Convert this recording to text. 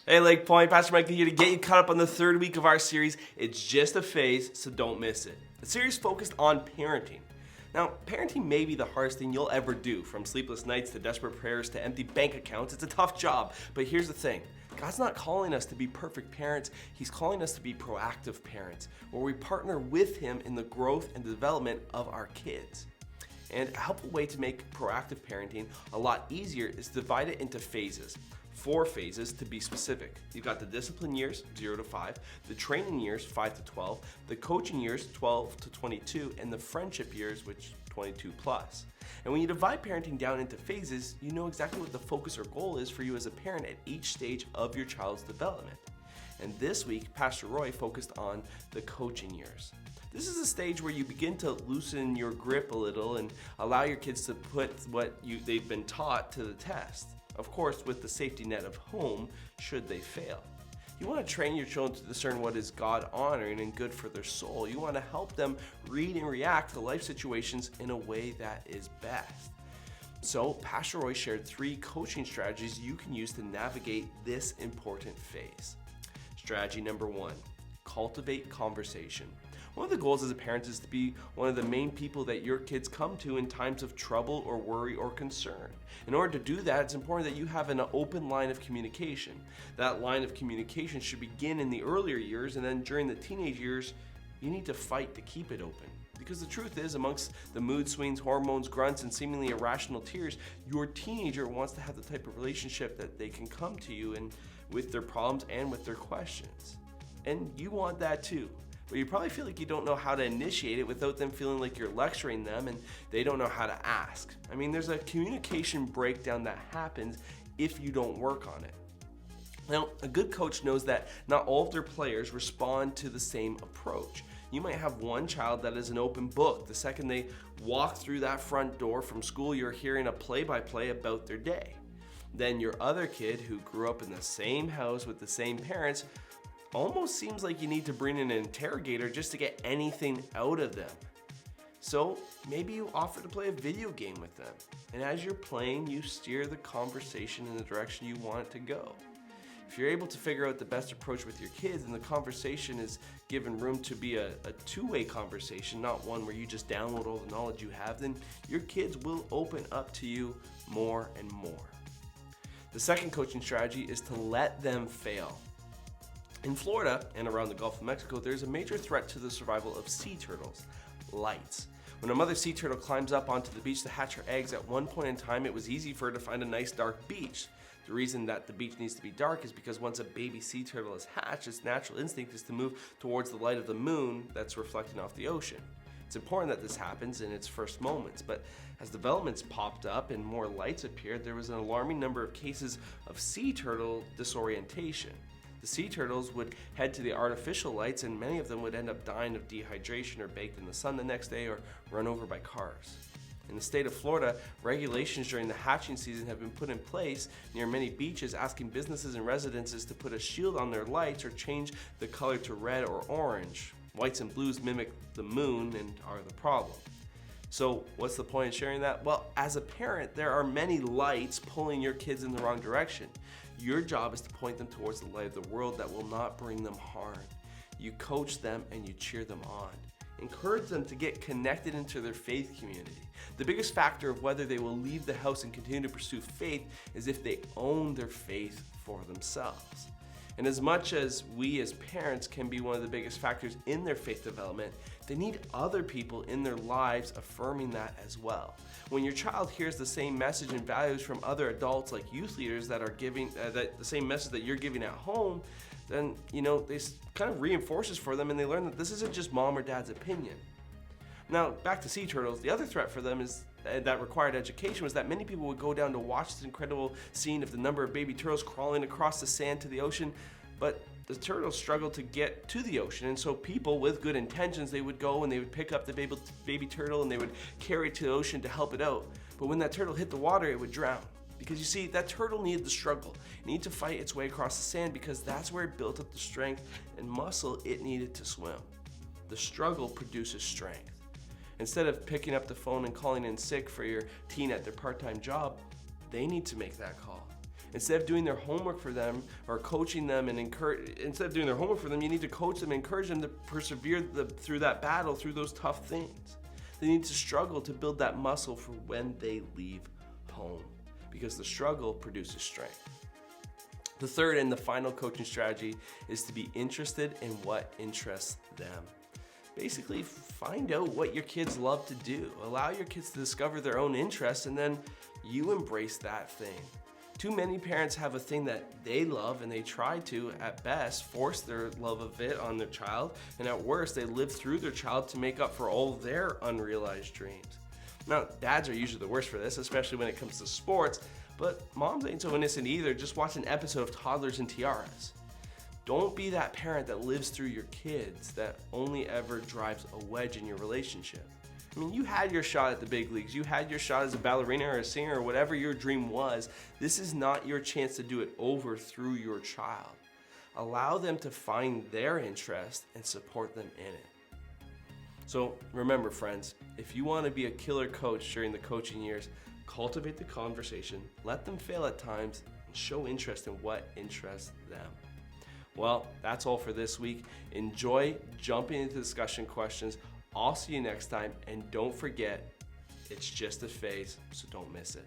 Hey Lake Point, Pastor Michael here to get you caught up on the third week of our series, It's Just a Phase, so don't miss it. A series focused on parenting. Now, parenting may be the hardest thing you'll ever do, from sleepless nights to desperate prayers to empty bank accounts. It's a tough job, but here's the thing. God's not calling us to be perfect parents, He's calling us to be proactive parents, where we partner with Him in the growth and development of our kids. And a helpful way to make proactive parenting a lot easier is to divide it into phases. 4 phases to be specific. You've got the discipline years, 0 to 5, the training years, 5 to 12, the coaching years, 12 to 22, and the friendship years, which 22 plus. And when you divide parenting down into phases, you know exactly what the focus or goal is for you as a parent at each stage of your child's development. And this week, Pastor Roy focused on the coaching years. This is a stage where you begin to loosen your grip a little and allow your kids to put what they've been taught to the test. Of course, with the safety net of home, should they fail. You want to train your children to discern what is God-honoring and good for their soul. You want to help them read and react to life situations in a way that is best. So, Pastor Roy shared 3 coaching strategies you can use to navigate this important phase. Strategy number 1, cultivate conversation. One of the goals as a parent is to be one of the main people that your kids come to in times of trouble or worry or concern. In order to do that, it's important that you have an open line of communication. That line of communication should begin in the earlier years, and then during the teenage years, you need to fight to keep it open. Because the truth is, amongst the mood swings, hormones, grunts, and seemingly irrational tears, your teenager wants to have the type of relationship that they can come to you and with their problems and with their questions. And you want that too. But you probably feel like you don't know how to initiate it without them feeling like you're lecturing them and they don't know how to ask. I mean, there's a communication breakdown that happens if you don't work on it. Now, a good coach knows that not all of their players respond to the same approach. You might have one child that is an open book. The second they walk through that front door from school, you're hearing a play-by-play about their day. Then your other kid who grew up in the same house with the same parents almost seems like you need to bring in an interrogator just to get anything out of them. So maybe you offer to play a video game with them, and as you're playing, you steer the conversation in the direction you want it to go. If you're able to figure out the best approach with your kids and the conversation is given room to be a two-way conversation, not one where you just download all the knowledge you have, then your kids will open up to you more and more. The second coaching strategy is to let them fail. In Florida and around the Gulf of Mexico, there's a major threat to the survival of sea turtles, lights. When a mother sea turtle climbs up onto the beach to hatch her eggs, at one point in time it was easy for her to find a nice dark beach. The reason that the beach needs to be dark is because once a baby sea turtle is hatched, its natural instinct is to move towards the light of the moon that's reflecting off the ocean. It's important that this happens in its first moments, but as developments popped up and more lights appeared, there was an alarming number of cases of sea turtle disorientation. The sea turtles would head to the artificial lights, and many of them would end up dying of dehydration or baked in the sun the next day or run over by cars. In the state of Florida, regulations during the hatching season have been put in place near many beaches, asking businesses and residences to put a shield on their lights or change the color to red or orange. Whites and blues mimic the moon and are the problem. So what's the point of sharing that? Well, as a parent, there are many lights pulling your kids in the wrong direction. Your job is to point them towards the light of the world that will not bring them harm. You coach them and you cheer them on. Encourage them to get connected into their faith community. The biggest factor of whether they will leave the house and continue to pursue faith is if they own their faith for themselves. And as much as we as parents can be one of the biggest factors in their faith development, they need other people in their lives affirming that as well. When your child hears the same message and values from other adults like youth leaders that are giving the same message that you're giving at home, then this kind of reinforces for them and they learn that this isn't just mom or dad's opinion. Now, back to sea turtles, the other threat for them is that required education was that many people would go down to watch this incredible scene of the number of baby turtles crawling across the sand to the ocean, but the turtles struggled to get to the ocean, and so people with good intentions, they would go and they would pick up the baby turtle and they would carry it to the ocean to help it out. But when that turtle hit the water, it would drown. Because you see, that turtle needed to struggle. It needed to fight its way across the sand because that's where it built up the strength and muscle it needed to swim. The struggle produces strength. Instead of picking up the phone and calling in sick for your teen at their part-time job, they need to make that call. Instead of doing their homework for them or coaching them and instead of doing their homework for them, you need to coach them and encourage them to persevere through that battle, through those tough things. They need to struggle to build that muscle for when they leave home, because the struggle produces strength. The third and the final coaching strategy is to be interested in what interests them. Basically, find out what your kids love to do. Allow your kids to discover their own interests, and then you embrace that thing. Too many parents have a thing that they love, and they try to, at best, force their love of it on their child, and at worst, they live through their child to make up for all their unrealized dreams. Now, dads are usually the worst for this, especially when it comes to sports, but moms ain't so innocent either. Just watch an episode of Toddlers and Tiaras. Don't be that parent that lives through your kids that only ever drives a wedge in your relationship. I mean, you had your shot at the big leagues. You had your shot as a ballerina or a singer or whatever your dream was. This is not your chance to do it over through your child. Allow them to find their interest and support them in it. So remember, friends, if you want to be a killer coach during the coaching years, cultivate the conversation, let them fail at times, and show interest in what interests them. Well, that's all for this week. Enjoy jumping into discussion questions. I'll see you next time, and don't forget, it's just a phase, so don't miss it.